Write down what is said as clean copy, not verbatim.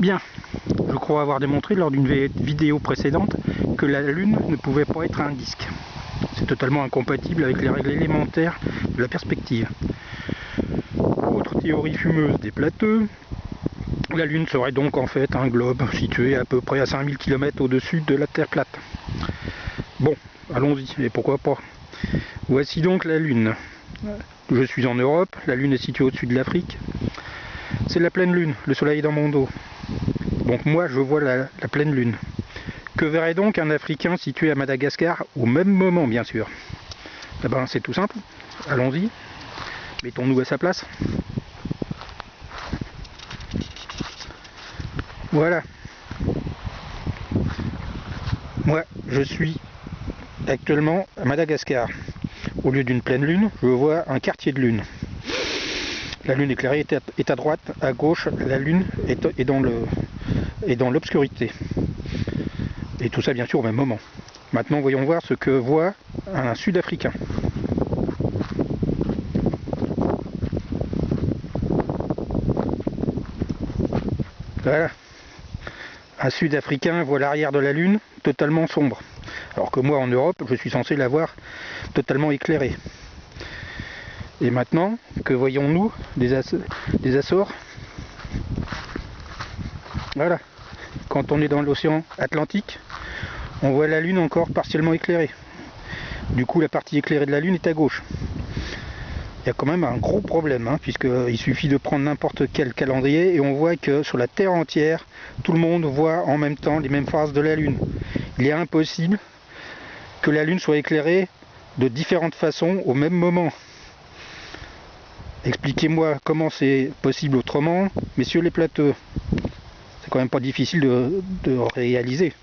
Bien, je crois avoir démontré lors d'une vidéo précédente que la Lune ne pouvait pas être un disque. C'est totalement incompatible avec les règles élémentaires de la perspective. Autre théorie fumeuse des plateux, la Lune serait donc en fait un globe situé à peu près à 5000 km au-dessus de la Terre plate. Bon, allons-y, et pourquoi pas. Voici donc la Lune. Je suis en Europe, la Lune est située au-dessus de l'Afrique. C'est la pleine Lune, le soleil est dans mon dos. Donc moi je vois la pleine Lune. Que verrait donc un Africain situé à Madagascar au même moment, bien sûr? Eh ben c'est tout simple, allons-y, mettons-nous à sa place. Voilà. Moi je suis actuellement à Madagascar. Au lieu d'une pleine lune, je vois un quartier de lune. La lune éclairée est à droite, à gauche, la lune est dans l'obscurité. Et tout ça bien sûr au même moment. Maintenant voyons voir ce que voit un Sud-Africain. Voilà. Un Sud-Africain voit l'arrière de la Lune totalement sombre. Alors que moi en Europe, je suis censé la voir totalement éclairée. Et maintenant, que voyons-nous des Açores? Voilà. Quand on est dans l'océan Atlantique, on voit la Lune encore partiellement éclairée. Du coup, la partie éclairée de la Lune est à gauche. Il y a quand même un gros problème, hein, puisqu'il suffit de prendre n'importe quel calendrier et on voit que sur la Terre entière, tout le monde voit en même temps les mêmes phases de la Lune. Il est impossible que la Lune soit éclairée de différentes façons au même moment. Expliquez-moi comment c'est possible autrement, messieurs les plateux. C'est quand même pas difficile de réaliser.